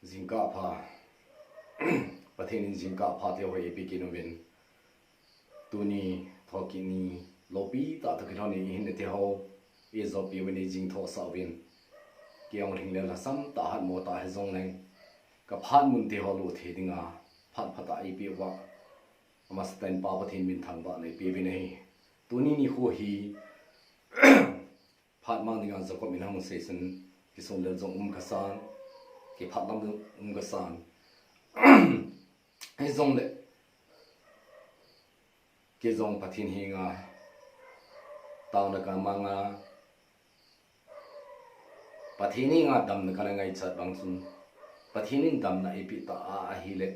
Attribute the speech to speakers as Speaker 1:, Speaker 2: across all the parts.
Speaker 1: Zingka pha pathin zingka pha te hoi epikinovin tuni thokini lopi ta thakini hin te ho ezopi wini jing tho sawin kiong thing le la sam ta han mo ta he zong leng ka phan mun te ho lu the dinga phat phata ipi wa amastan pa pathin min thang ba nei pi bi nei tuni ni ho hi phat mang dinga zo ko min hang session ki som le zong kasan ki phat lam kasan ai zong le ki zong pathin hi nga tao na ka manga pathini nga dam na kana ngai chat bang sun pathinin dam na ipi ta a hi le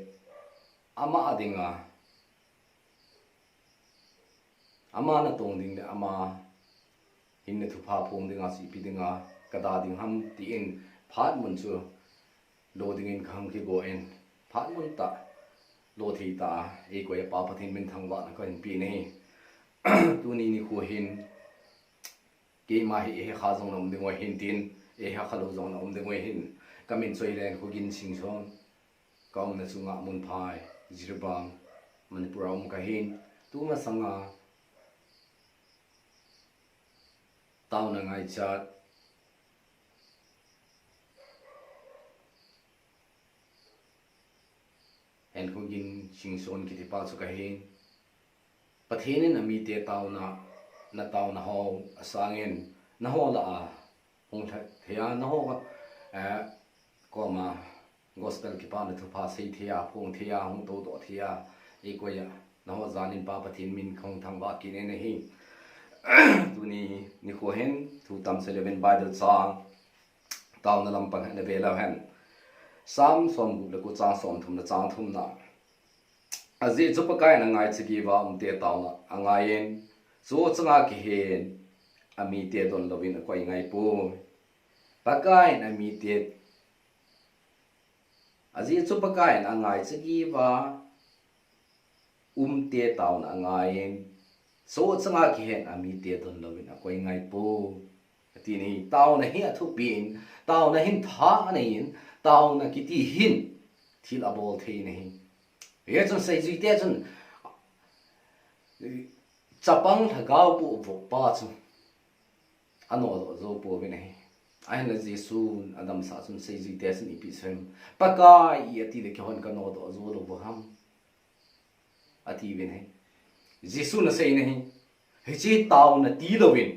Speaker 1: ama adinga ama na tong ding le ama hinne thu pha phom dinga si pi dinga kada ding ham ti in phat mun chu lo ding in kham ki go en phat mun ta lo thi ta e ko ya pa pathin min thang wa na ko in pi nei tu ni ni khu hin ke ma hi he kha jong nom ding wa hin tin e ha khalo jong nom ding wa hin kamin choi len khu gin sing chon kaum na chunga mun phai jirbang manipur om ka hin tu ma sanga tao na ngai chat en khu gin sing son ki ti pa chu ka hin pathin na mi te tao na tao na ho asangin na ho la a hong thea na ho ko ma gospel ki pa na thu pa sei thea phong thea hong to to thea e ko ya na ho zanin pa pathin min khong thang ba ki ne hi tu ni ko hen thu tam 11 bible song tao na lam pang na ve la hen sam som gu le ko chang som thum na chang thum na azi chupa kai na ngai chi gi wa te tao na angayen zo changa ki hen ami te don lovin ko ngai pu pakai na mi te azi chupa kai na ngai chi gi wa te tao na angayen so changa ki hen ami te don lovin ko ngai pu ti ni tao na hi thu pin tao na hin tha nei tao na ki ti hin thil abol the nei ye chun sei ji te chun chapang thagau pu vo pa chu ano zo pu bi nei ai na jesu adam sa chun sei ji te sin pi sem paka ye ti le ki hon ka no do zo lo bo ham ati bi nei jesu na sei nei he chi tao na ti lo win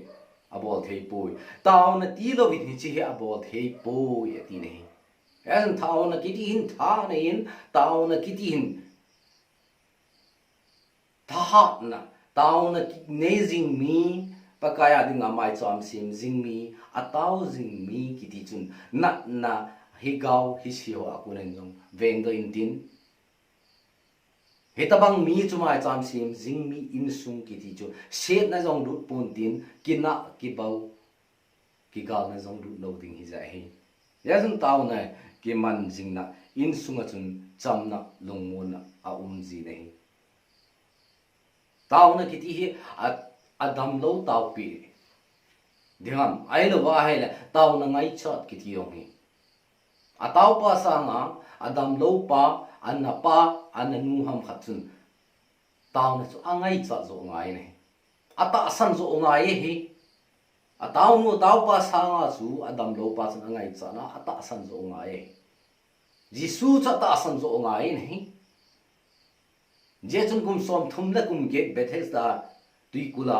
Speaker 1: abol thei pui tao na ti lo win hi chi he abol thei pui ati nei yan tao na ki ti hin tha nei tao na ki ti hin tha na tao na nei jing mi pakaya ding amai chom sim jing mi atao jing mi ki ti chun na hi gao hi si ho akunen jong veng do in tin he tabang mi chumai chom sim jing mi in sung ki ti chu set na jong du pun tin kina ki bau ki gal na jong du no ding hi ja hi ya jun tao na ki man jing na in sung a chun cham na lungmun na a ji nei tao na ki ti hi adam lo tao pi diham ai lo wa hai la tao na ngai chot ki ti yong hi a tao pa sa nga adam lo pa an na pa an na nu ham khat chun tao na chu angai cha zo ngai nei ata san zo ngai hi a tao nu tao pa sa nga chu adam lo pa chun angai cha na ata san zo ngai jisu cha ta san zo ngai nei je chun kum som thum la kum get bethesda tui kula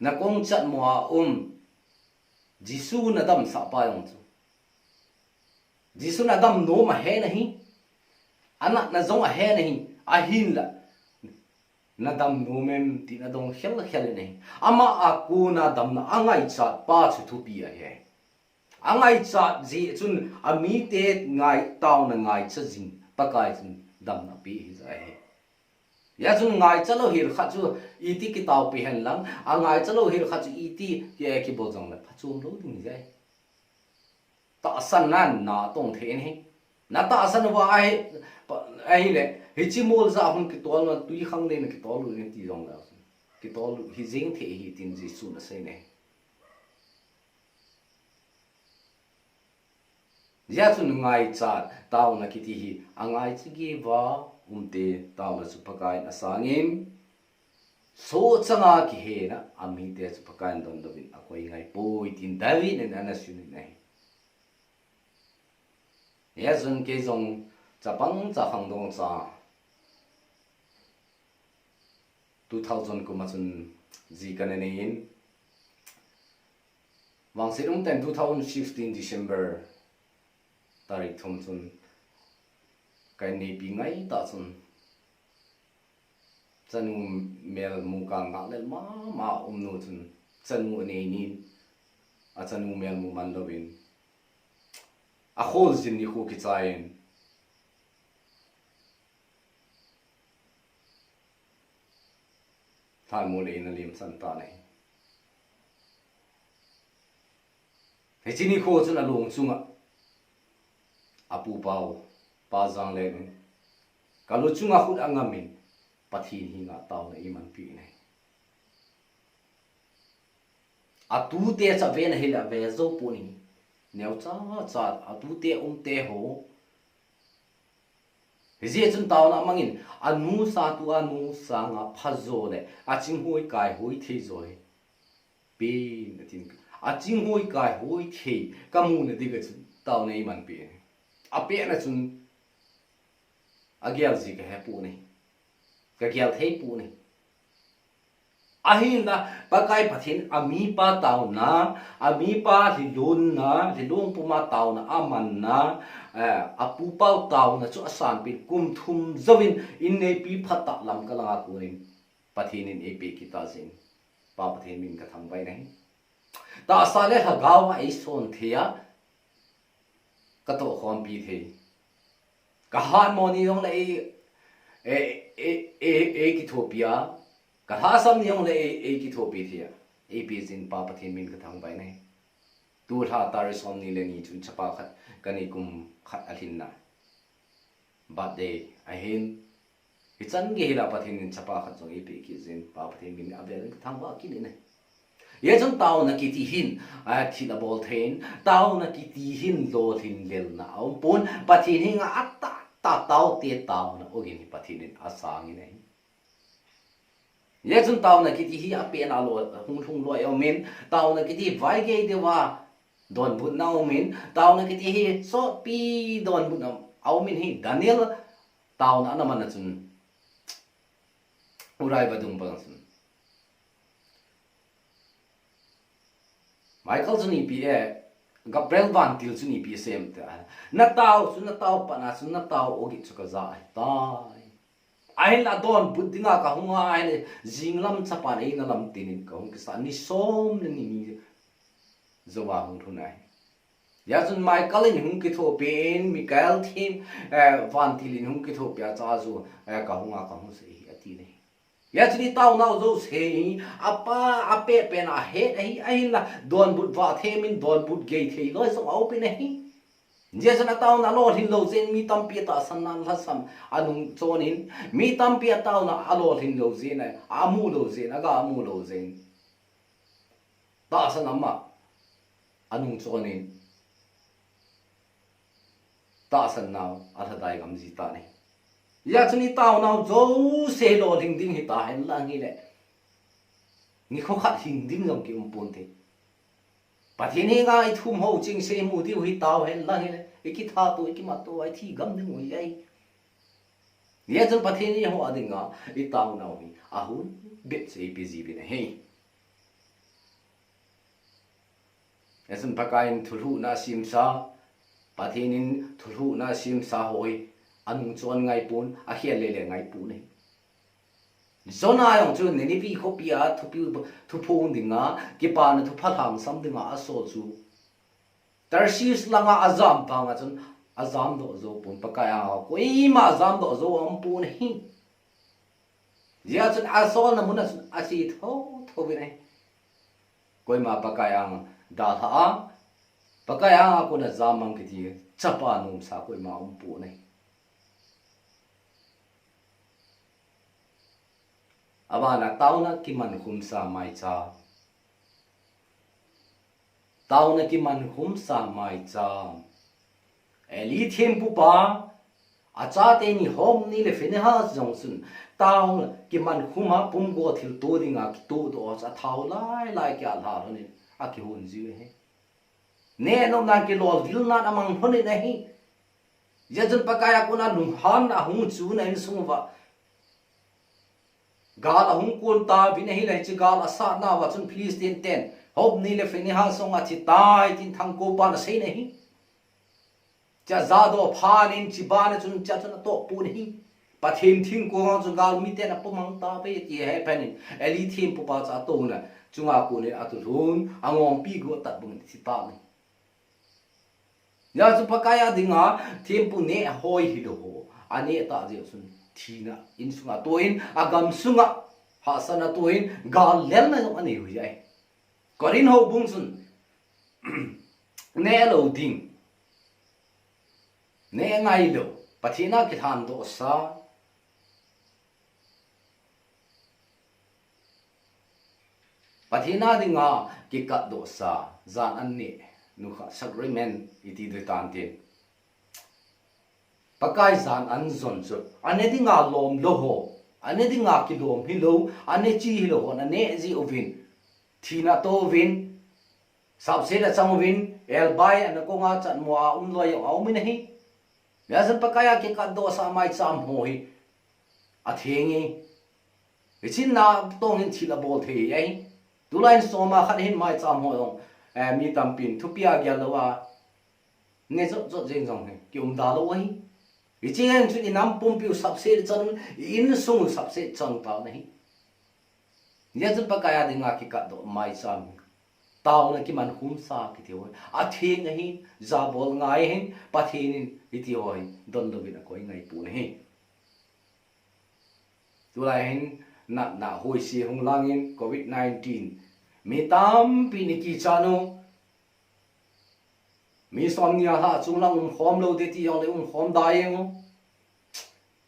Speaker 1: na kong chat moa jisu na dam sa pa yong chu jisu na dam no ma he nahi ana na zong a he nahi a hin la na dam no mem ti na dong khel nahi ama a ku na dam na angai chat pa chu thu pi a he angai chat ji chun ami te ngai taw na ngai cha jing pakai chun dam na pi hi za he ya chun ngai chalo hir kha chu iti ki taw pi hen lang a ngai chalo hir kha chu iti ye ki bo jong la phachum lo ding jai ta san nan na tong the ni na ta san wa ai le hi chi mol za hun ki tol na tui khang le na ki tol lu ni ti jong la ki tol hi jing the hi tin ji su na sei ne ya chu ngai cha taw na kiti hi angai chi gi wa umte taw la chu pakai asangin so changa ki he na ami te chu pakai don do bin akoi ngai poi tin dawi ne na su ni nei ya zun ke zong cha pang cha phang dong cha 2000 ko ma chun ji kan ne in wang se dong ten 2015 December tarik thom chun kai nei pi ngai ta chun chanu mel mu ka nga le ma nu chun chanu ne ni a chanu mel mu man lovin a hol jin ni khu ki chain thal mo le na lim san ta nei he chini kho chun a long chunga apu pau pa jang le ni kalu chunga khut angamin pathin hi nga taw na iman pi nei atu te cha ven hila ve zo pu ni neu cha cha atu te te ho je chun taw na mangin anu sa tu anu sa nga phazo le a ching hoi kai hoi the zoi pe na tin a ching hoi kai hoi the kamu na diga chun taw na iman pi a pe na chun agyal ji ka he pu nei ka gyal thei pu nei ahin na pakai pathin ami pa taw na ami pa hilun na hilung puma taw na aman na apu pau taw na chu asan pi kum thum zawin in nei pi phata lam kalanga kurin pathin in ep kita jin pa pathin min ka thang bai nei ta sale ha gaw ai son thia ka to khom pi the ka han moni yong lai ki thopia ka ha sam yong le ki thopi thia ap jin pa pathin min ka thang bai nei tu tha tar som ni le ni chun chapa khat kani kum khat alhin na ba de a hin hi chan ge hila pathin in chapa khat jong ap ki jin pa pathin min abel ka thang ba ki ne ye chun taw na ki ti hin a thi la bol thein taw na ki ti hin lo thin lel na om pun pathin hi nga atta ta taw te taw na ogin hi pathin in asang ni nei ye chun taw na ki ti hi a pe na lo hung lo yo min taw na ki ti vai ge de wa don but na min taw na ki ti hi so pi don but na au min hi Daniel taw na na man na chun urai ba dung bang chun Michael chun pi Gabriel Van Til chun pi sem ta na taw pa na chun na taw ogi chuka za tai ai la don budinga ka hunga ai jinglam chapa nei na lam tinin ka hung sa ni som ni ni zowa hung thunai ya chun Michael in hung ki tho pen Michael thim Van Til in hung ki tho pya cha zu ka hunga ka hung se hi ati nei ya chuni taw na zo se apa ape pen a he ai la don bud va themin don bud ge thei loi so au pe nei je sana taw na lo hin lo zen mi tam pi ta san nan la sam anung chonin mi tam pi taw na alo hin lo zen ai amu lo zen aga amu lo zen ta san amma anung chonin ta san naw atha dai gam ji ta nei ya chuni taw naw zo se lo ding ding hi ta hen la ngi le ni kho khat hing ding lom ki pon the pathin hi nga I thum ho ching se mu ti hui taw hen la ngi le ki tha to ki ma to ai thi gam ding hui ai ye chun pathin hi ho adinga I taw naw hi a hun bit se pi ji bi ne he esun pakain thulu na sim sa pathinin thulu na sim sa hoi anung chon ngai pun a hian le ngai pu nei zona yong chu ne ni pi kho pia thu phung dinga ki pa na thu phalang sam dinga a so chu tarsis langa azam pa nga chun azam do zo pun pakaya ko I ma azam do zo am pu nei ya chun a so na mun a si tho bi nei koi ma pakaya da tha pakaya ko na zamang ki ti chapa num sa koi ma um pu nei abana tauna ki man khum sa mai cha tauna ki man khum sa mai cha eli thêm pu pa acha te ni hom ni le fene ha jong sun taung ki man khuma pum go thil to dinga ki to do cha thau lai kya la ni a ki hun ji he ne no na ki lol vil na amang hone nahi yajun pakaya kuna lung han a hung chu na in sungwa gal a hung kun ta bin hi lai chi gal asa na wa chun please ten hom ni le fene ha song a chi tai tin thang ko pa na sei nahi cha za do pha nin chi ba na chun cha chun to pu ni pa thêm thing ko ha chu gal mi te na pu mang ta pe ti he panin eli thêm pu pa cha to na chunga ko ne atu run angom pi go tat bung ti ta ni ya chu pakaya dinga thêm pu ne hoi hi do ho ane ta je sun thina in sunga to in agam sunga ha sana to in gal lel na no ani hu jai korin ho bung sun ne lo ding ne ngai lo pathina ki than do sa pathina dinga ki kat do sa zan an ni nu kha agreement iti de tan tin pakai zan an zon chu ane dinga lom lo ho ane dinga ki lom hi lo ane chi hi lo na ne ji ovin thina to vin sab se da chang vin el bai an ko nga chan mo a lo yo au mi nahi ya san pakaya ki kat do sa mai cham ho hi a thengi chin na tong hin thila bol the ai tu lain so ma khat hin mai cham ho dong mi tam pin thu pia gya lo wa ne zo jeng jong he ki da lo hi ichen chu ni nam pum piu sab se chan in sung sab se chang ta nahi ya san pakaya dinga ki kat do mai cham tao na ki man hum sa ki thi hoi a thing hi za bol ngai hin pathin iti hoi don do bin ko ngai pu ne tu lai hin na hoi si hong langin covid 19 mi tam pi ni ki chanu mi som nia ha chung lang khom lo de ti yong le khom da yeng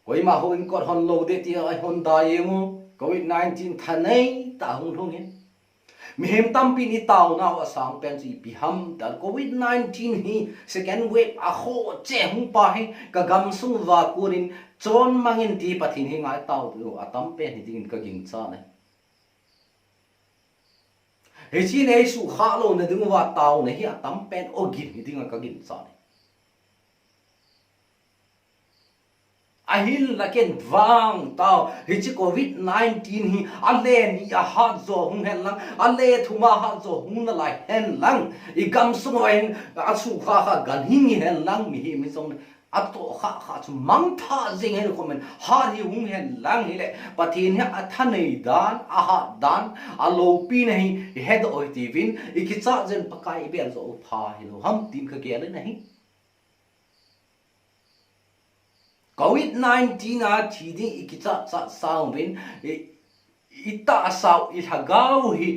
Speaker 1: koi ma ho in ko hon lo de ti ai hon da yeng covid 19 thanai ta hong thong hin mi hem tam pi ni tao na wa sang pen ji pi ham da covid 19 hi second wave a ho che hung pa hi ka gam sung wa kurin chon mangin ti pathin hi ngai tao du atam pe ni ding ka ging cha ne he chi nei su kha lo na dung wa tao ne hi atam pen o gin hi ding ka ging cha ne ahil la ken wang tao hi chi covid 19 hi ale ni a ha zo hung hen lang ale thuma ha zo hung na lai hen lang I gam sung wa hin a su kha gan hi hen lang mi hi mi song ato kha chu mang tha jing hen ko men ha hi hung hen lang hi le pathin ha athanei dan a ha dan a lo pi nei head oi ti vin I ki cha jen pakai bel zo pha hi lo ham tin ka ge le nahi covid 19 a thi ding I ki cha sang vin ita sao I thagau hi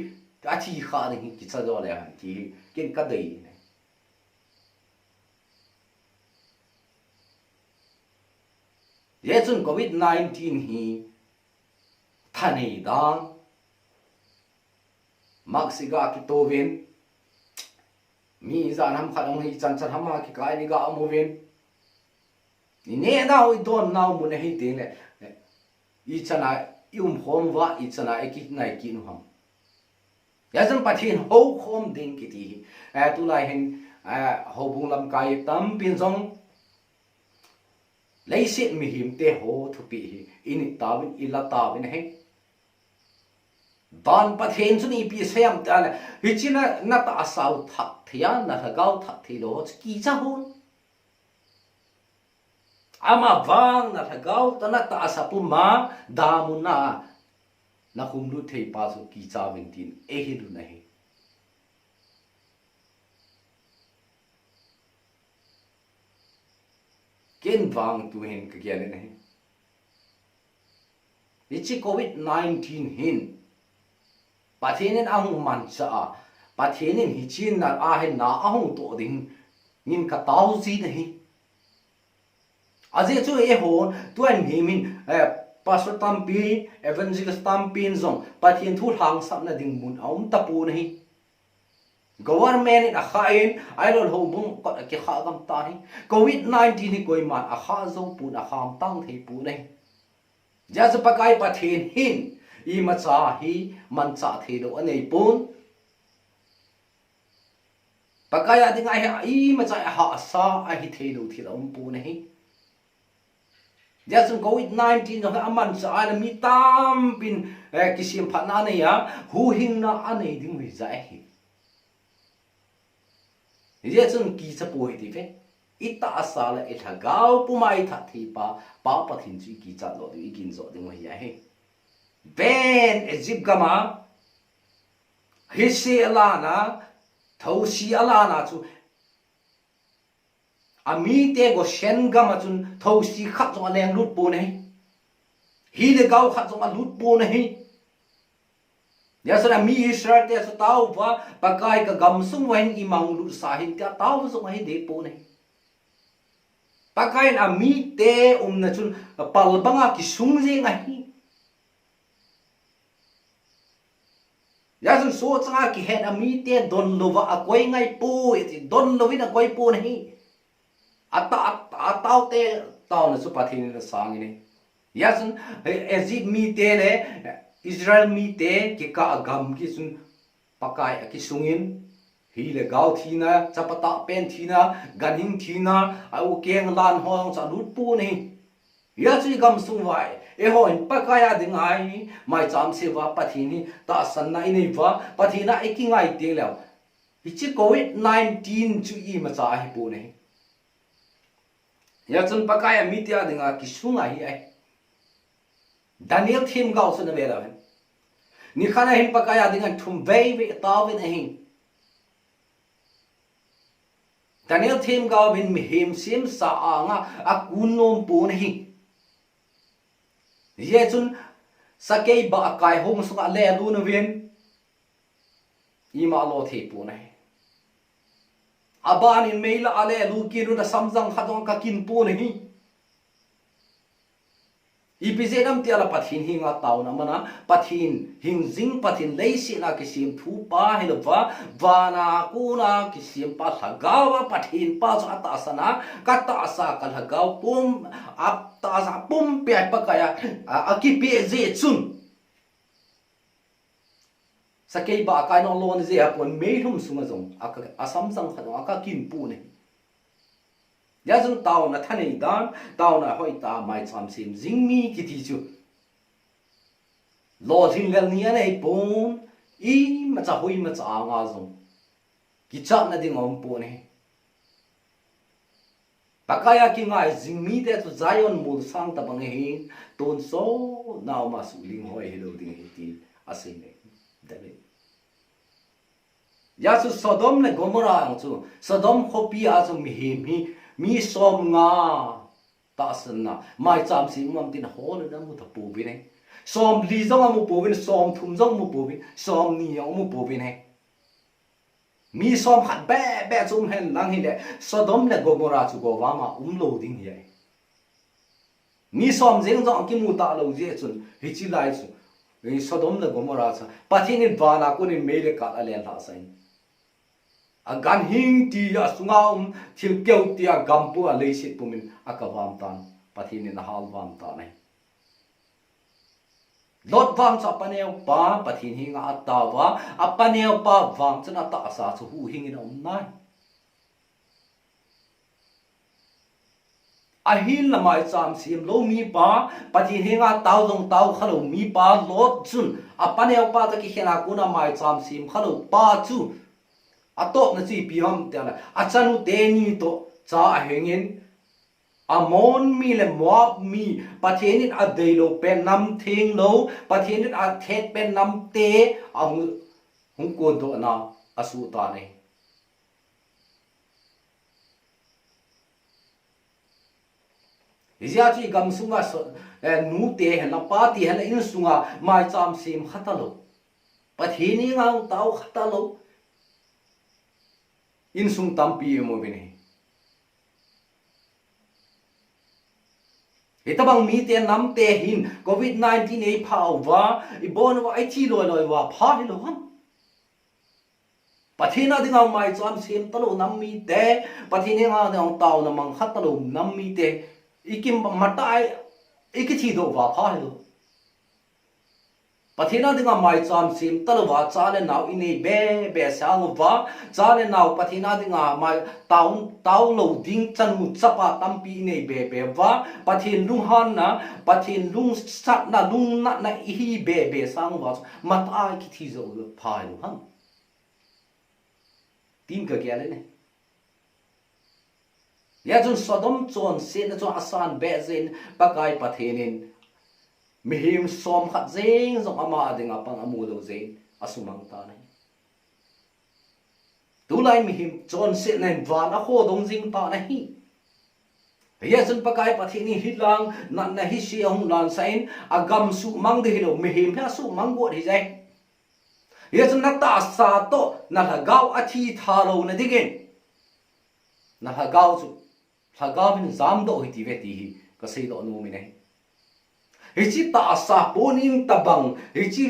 Speaker 1: a thi kha ding ki cha do le han ti ken ka dei ye chun covid 19 hi thanei dang maksiga ki to vin mi zan ham khat ong hi chan chan hama ki kai ni ga amu vin ni ne na oi don na mu ne hi te le I chana hom wa I chana ki nai ki nu ham ya zan pathin ho khom ding ki ti tu lai hen ho bung lam kai tam pin jong lấy xịn mi hiểm tê hồ thu bị in ta bên illa ta bên hay ban bắt hen sun ipi xem ta là hi chi na ta sao thắc thia na ta gao thắc thì lo ki cha hon ama vang na ta gao ta na ta sa pu ma da mu na hum lu thei pa so ki cha bên tin e hi lu nahi ken vang tu hen ka gya le nahi ichi covid 19 hin pathinen ahung man cha pathinen hi chin na a hen na ahung to ding nin ka tau ji nahi aje chu e hon tu an hi min pastor tampi evangelist tampi zong pathin thu thang sap na ding mun aum tapu nahi government in a khain I don't know bung ko ke kha gam ta ni COVID-19 ni koi man a kha zo pu a kham tang thei pu nei ja zu pakai pathin hin I ma cha hi man cha thei do anei pun pakaya ding ai I ma cha ha sa a hi thei do thi om pu nei ja zu COVID-19 no aman sa ala mi tam pin kisim phat na nei ya hu hing na anei ding wi za hi giờ chúng kỳ sẽ bồi thì phê ít ta sa là ít thằng gạo bù mai thắt thì ba thiên chỉ kỳ chặt lọt đi kinh rồi thì người vậy bên Egypt gama hisi alana thâu si alana chu ami te go shen gama chun thâu si khát trong anh lút bù này hi le gạo khát trong anh lút bù này ya sana mi Israel te so tau wa pakai ka gamsung wahin imang lu sahin ka tau so ngai de po nei pakai na mi te na chun pal banga ki sung je ngai ya sun so changa ki het a mi te don lova a koi ngai pu ti don lovin a koi pu nei ata tau te tau na su pathin na sang nei ya sun ezit mi te le Israel mi te ki ka agam ki sun pakai ki sungin hi le gau thina chapata pen thina ganing thina au keng lan hong cha lut pu ni ya chi gam sung vai e hoin pakaya dingai mai cham se wa pathini ta san nai nei wa pathina e ki ngai te lew hi chi COVID-19 chu I ma cha hi pu nei ya chun pakaya mi te dinga ki sunga hi ai Daniel thim gao sun ve la ni khana hin pakaya dengan thum ve taw ve nahin Daniel thim gao bin mi him sim sa anga akun nom pu nahi ye chun sakei ba kai hong su le lu na ven ima lo the pu nahi aban in mail ale lu ki nu da samjang khadong ka kin pu nahi IPZ nam tiala pathin hinga tauna mana pathin hingjing pathin leisi na kisim thu pa helwa wana kuna kisim pa thagawa pathin pa cha ta sana kata asa kalhagaw pum ap ta sa pum pe pa kaya akipi ze chun sakei ba kai no lon ze apon meithum sunga jong asam sang khadong aka kin pu ne ya jung tao na thani dan tao na hoi ta mai cham sim jingmi ki ti chu lo thing lel ni nei pon I ma cha hoi ma cha nga jong ki cha na ding om pu ne pakaya ki ngai jingmi te chu zion mul sang ta bang hi ton so naw ma su ling hoi hello ding hi ti asin ne dabe ya su Sodom ne Gomorrah chu Sodom khopi a chu mi som nga ta sanna mai cham si mam tin hol na mu ta pu bi ne som li jong mu pu bin som thum jong mu pu bin som ni yong mu pu bin he mi som khat be chum hen lang hi le Sodom le Gomorrah chu go wa ma lo ding hi ai mi som jeng jong ki mu ta lo je chun hi chi lai chu Sodom le Gomorrah cha pathin in wa na kun in me le ka la la sai gan hing ti ya sungaum thil keu ti a gampu a leisit pumin akavam tan pathin in hal wam ta nei lot wam cha paneu pa pathin hinga atawa apaneu pa wam chana ta asa chu hu hingin om nai a hin lamai cham sim lo mi pa pathin hinga taw dong taw khalo mi pa lot chun apaneu pa ta ki hena kuna mai cham sim khalo pa chu atop na chi piam te la achanu te ni to cha hengin amon mi le moab mi pathenin a deilo pen nam thing lo pathenin a thet pen nam te hung ko do na asu ta nei izia chi gam sunga nu te na pa ti hela in sunga mai cham sim khatalo patheni ngang tau khatalo in sung tampi mo bini itabang mi te nam te hin COVID-19 ei phau wa ibon wa ai chi loi wa pha hi lo ham pathina dinga mai cham sim talo nammi te pathini nga dang taw na mang khat talo nammi te ikim matai ikithi do wa pha lo pathina dinga mai cham sim talo wa chale naw ini be sang wa chale naw pathina dinga mai taw lo ding chanu chapa tampi nei be wa pathin lung han na pathin lung sat na lung na hi be sang wa matai kithi zo pha lo ham tin ka kya le ne ya jun sodom chon se na chon asan be zen pakai pathenin mihim som khat zeng zong ama adinga pang amu lo zen asumang ta nai tu lai mihim chon se nen van a kho dong jing ta nahi ya jun pakai pathini hilang na hi si hong lan sain agam su mang de hilo mihim ha su mang go hi jai ya jun na ta sa to na la gao a thi tha lo na digin na la gao chu la gao bin zam do hi ti ve ti hi ka sei do nu mi nei hi chi ta sa ponin tabang hi chi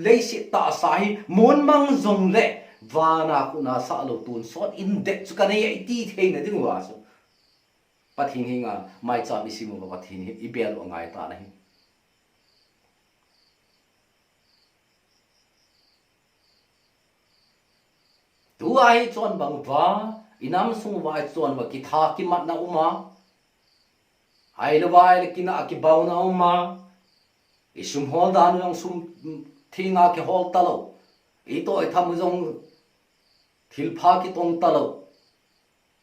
Speaker 1: lei si ta sa hi mon mang zong le wana ku na sa lo tun sot in de chu ka nei ti thei na ding wa so pathin hi nga mai cha mi simu ba pathin hi i bel ngai ta nahi tu ai chon bang wa inam sung wa chon wa ki tha ki mat na uma ai lo wa le ki na ki bau na uma isum hol dan yang sum thinga ki hol ta lo i to i tham jong thil pha ki tong ta lo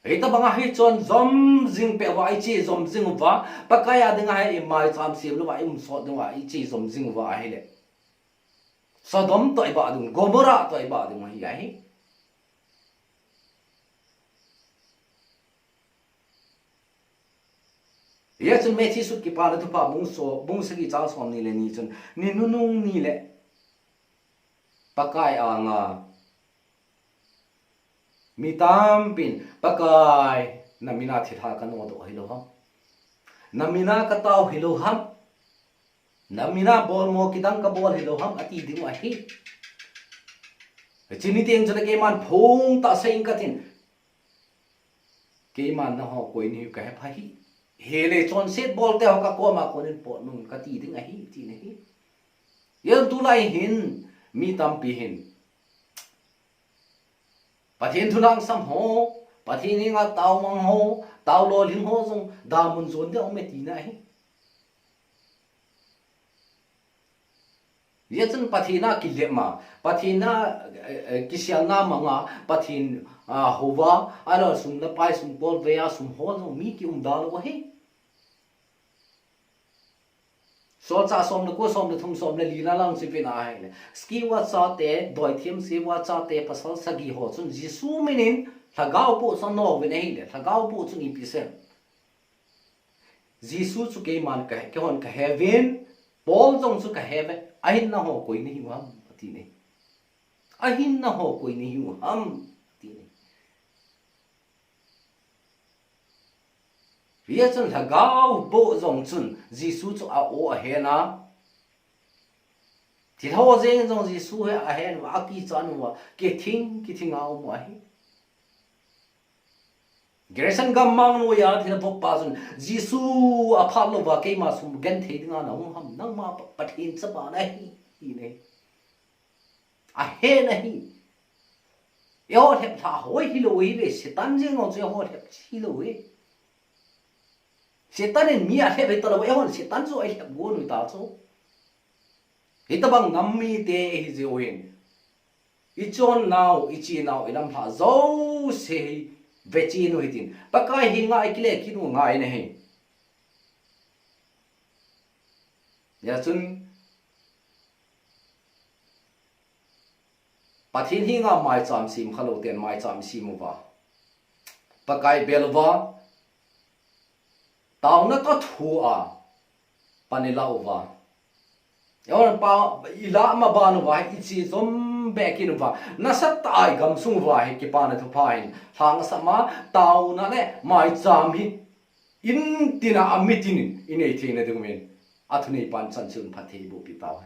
Speaker 1: ei ta banga hi chon zom jing pe wa i chi zom jing wa pakaya dinga hai mai cham sim lo wa im so ding wa i chi zom jing wa hai le sodom toi ba dung gomora toi ba dung hi ai ya chun me thi su ki pa la thu pa bung se ki cha som ni le ni chun ni nu nung ni le pakai anga mi tam pin pakai namina thi tha kan o do hilo ham namina ka taw hilo ham namina bol mo ki dang ka bol hilo ham ati ding wa hi chini teng chana ke man phung ta sein ka tin ke man na ho koi ni ka ha hi hele chon set bol te ho ka ko ma ko nen po nun ka ti ding a hi ti ne hi yen tu lai hin mi tam pi hin pathin thunang sam ho pathin nga taw mang ho taw lo ling ho jong da mun zon de ome ti na hi ye chen pathina ki le ma pathina ki sial na manga pathin hova alo sum na pai sum bol ve ya sum ho jong mi ki da lo he so cha som na ko som na thum som na li na lang si pe na hai le ski wa cha te doi thiam si wa cha te pasal sagi ho chun jisu minin thagao pu so no ve nei le thagao pu chu ni pi se jisu chu ke man ka ke hon ka heaven bol jong chu ka heaven ahin na ho koi ni wa ti ne ahin na ho koi ni hu ham ti ne Vì chân là gạo bộ dòng chân Giêsu cho ô a hèn à thì thâu riêng dòng Giêsu hệ a hèn và kỳ chân và cái thing áo mà hi Gerson gam mang nuôi à thì là bốc ba chân Giêsu a phát lo và cái mà sum gen thế đi ngang nào hầm nang mà bắt hin sắp à này này a hèn này yêu thẹp thà hối hi lối về sẽ tan riêng ngồi chơi hối thẹp hi lối setan mi a he tala wa hon setan zo ai hep go nu ta so ita bang nammi te hi je oin I chon now I chi now ilam pha zo se ve chi nu hitin pakai hi nga ikle ki nu nga ai ne he ya chun pathin hi nga mai cham sim khalo ten mai cham sim wa pakai belwa tao nó có thua à panilau va yawan pa ila ma ba no va ichi zom back in va na sat tai gam sung va hi ki pa na thu phain hang sama tao na le mai cham hi in tina amitin in ei thina ding men athuni pan chan chun phathi bu pi tao